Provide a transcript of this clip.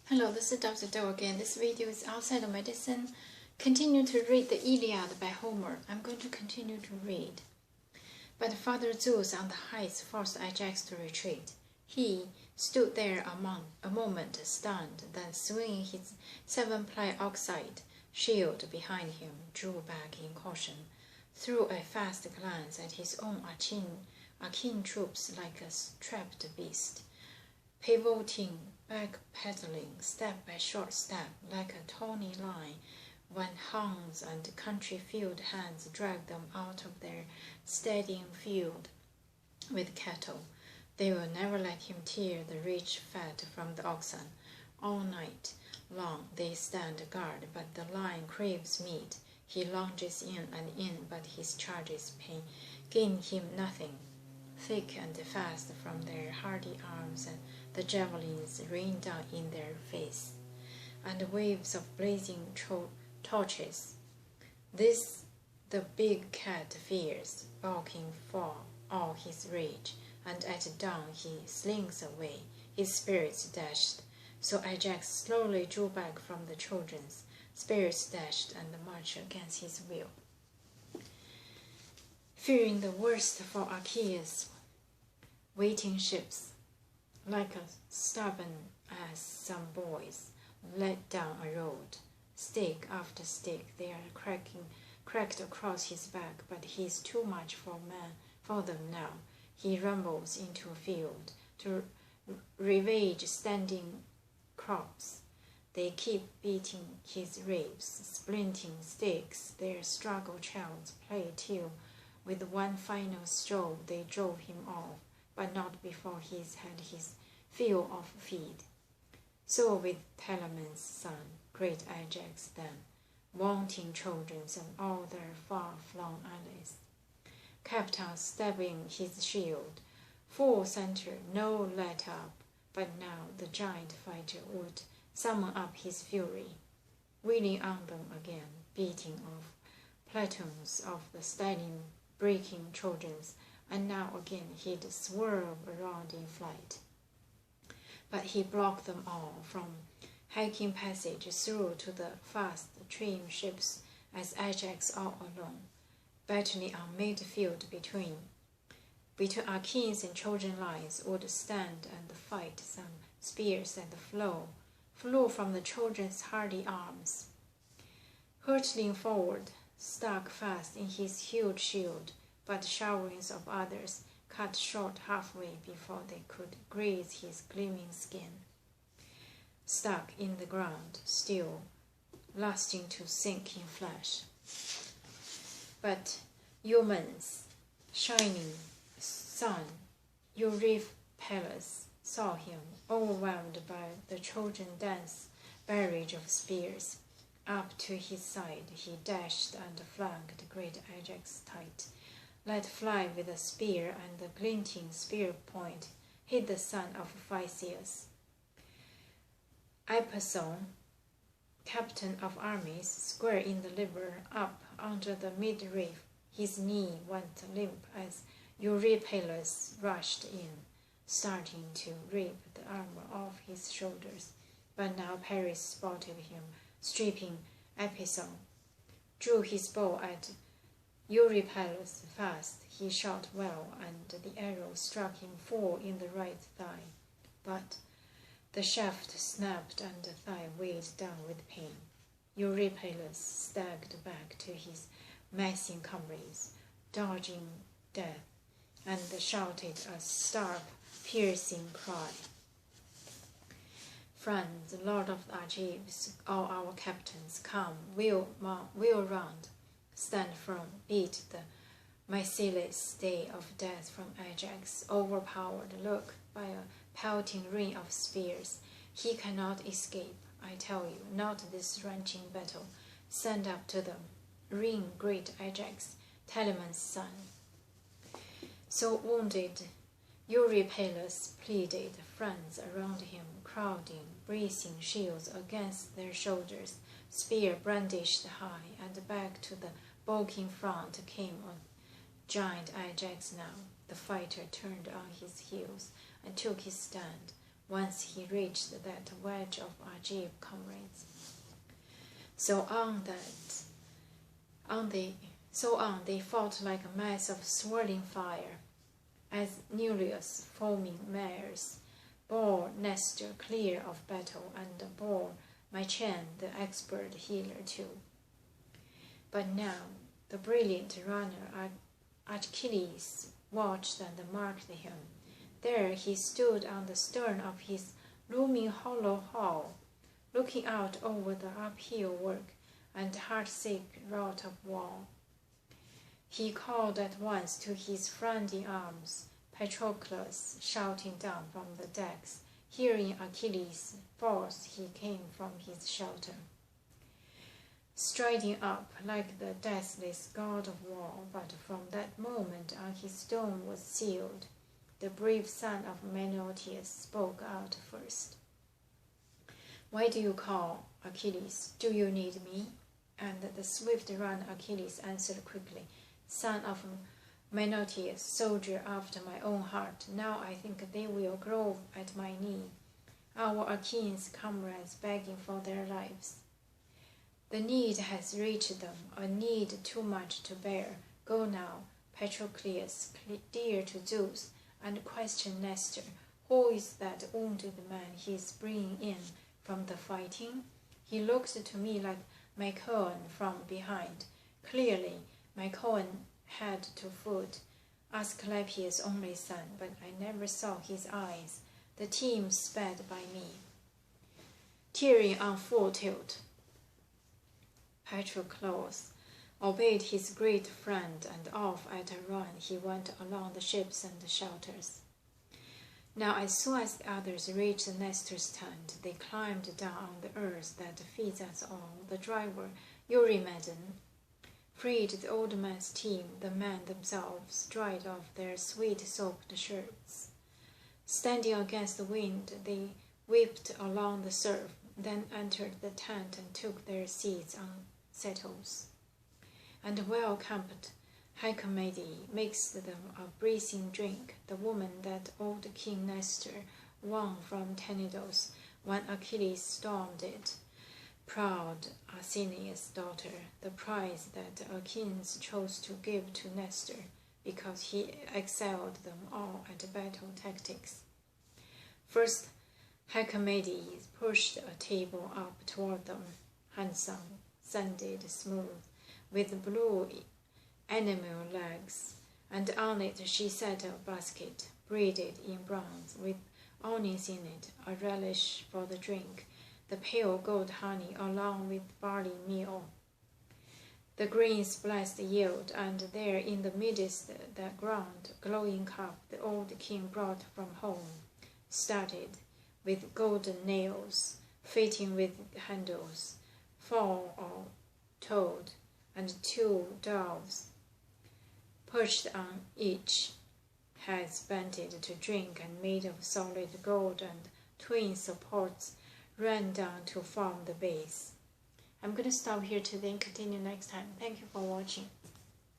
Hello, this is Dr. Do again. This video is outside of medicine. Continue to read the Iliad by Homer. I'm going to continue to read. But Father Zeus on the heights forced Ajax to retreat. He stood there a moment stunned, then swinging his 7-ply oxide shield behind him, drew back in caution, threw a fast glance at his own Achaean troops like a trapped beast, pivoting, backpedaling, step by short step, like a tawny line, when hounds and country-field hands dragged them out of their steadying field with cattle. They will never let him tear the rich fat from the oxen. All night long they stand guard, but the lion craves meat. He lunges in and in, but his charges gain him nothing. Thick and fast from their hardy arms, and the javelins rain down in their face, and waves of blazing torches. This the big cat fears, balking for all his rage, and at dawn he slinks away, his spirits dashed. So Ajax slowly drew back from the Trojans, spirits dashed, and marched against his will. Fearing the worst for Achilles' waiting ships, like a stubborn as some boys let down a road, stick after stick they are cracked across his back, but he is too much for them now. He rumbles into a field to ravage standing crops. They keep beating his ribs, splinting sticks, their struggle child's play till, with one final stroke, they drove him off, but not before he's had his fill of feed. So with Telamon's son, great Ajax then, wanting Trojans and all their far-flung allies, kept on stabbing his shield, full center, no let up, but now the giant fighter would summon up his fury, wheeling on them again, beating off platoons of the standing, breaking Trojans, and now again he'd swerve around in flight. But he blocked them all from hacking passage through to the fast trim ships as Ajax all alone, battling on midfield between Achaeans and Trojan lines, would stand and fight. Some spears that flew from the Trojans' hardy arms, hurtling forward, stuck fast in his huge shield, but showerings of others cut short halfway before they could graze his gleaming skin, stuck in the ground, still lasting to sink in flesh. But Eumen's shining son, Eurypylus, saw him, overwhelmed by the Trojan dense barrage of spears. Up to his side he dashed and flanked great Ajax tight, let fly with a spear, and the glinting spear point hit the son of Physeus. Ipsaon, captain of armies, square in the liver, up under the midriff. His knee went limp as Eurypylus rushed in, starting to rip the armor off his shoulders. But now Paris spotted him, stripping Ipsaon, drew his bow at Eurypylus fast. He shot well, and the arrow struck him full in the right thigh. But the shaft snapped, and the thigh weighed down with pain. Eurypylus staggered back to his massing comrades, dodging death, and shouted a sharp, piercing cry. Friends, Lord of the Argives, all our captains, come, wheel round, stand firm, beat the merciless day of death from Ajax, overpowered, look, by a pelting rain of spears. He cannot escape, I tell you, not this wrenching battle. Stand up to them, ring, great Ajax, Telamon's son. So wounded, Eurypylus pleaded, friends around him, crowding, bracing shields against their shoulders, spear brandished high, and back to the bulking front came a giant Ajax now. The fighter turned on his heels and took his stand, once he reached that wedge of Ajib comrades. So on they fought like a mass of swirling fire, as Neleus, foaming mares, bore Nestor clear of battle and bore Mycen, the expert healer, too. But now the brilliant runner Achilles watched and marked him. There he stood on the stern of his looming hollow hull, looking out over the uphill work and heartsick rout of war. He called at once to his friend in arms, Patroclus, shouting down from the decks. Hearing Achilles' force, he came from his shelter, striding up like the deathless god of war. But from that moment on his doom was sealed. The brave son of Menoetius spoke out first. "Why do you call, Achilles? Do you need me?" And the swift-run Achilles answered quickly, "Son of Menoetius, soldier after my own heart, now I think they will grovel at my knee, our Achaeans comrades begging for their lives. The need has reached them, a need too much to bear. Go now, Patroclus, dear to Zeus, and question Nestor. Who is that wounded man he is bringing in from the fighting? He looks to me like Mycen from behind. Clearly, Mycen head to foot, Asclepius' only son, but I never saw his eyes. The team sped by me, tearing on full tilt." Patroclus obeyed his great friend, and off at a run he went along the ships and the shelters. Now as soon as the others reached Nestor's tent, they climbed down on the earth that feeds us all. The driver, Eurymedon, freed the old man's team. The men themselves dried off their sweat-soaked shirts. Standing against the wind, they whipped along the surf, then entered the tent and took their seats on settles. And well-camped Hecamede mixed them a bracing drink, the woman that old King Nestor won from Tenedos when Achilles stormed it. Proud Arsenius' daughter, the prize that the Achaeans chose to give to Nestor, because he excelled them all at battle tactics. First, Hecamede pushed a table up toward them, handsome, sanded, smooth, with blue enamel legs, and on it she set a basket, braided in bronze, with onions in it, a relish for the drink, the pale gold honey along with barley meal. The grains blessed yield, and there in the midst the ground glowing cup the old king brought from home, studded with golden nails, fitting with handles, 4 or toed, and 2 doves perched on each, heads banded to drink and made of solid gold, and twin supports ran down to form the base. I'm going to stop here today and continue next time. Thank you for watching.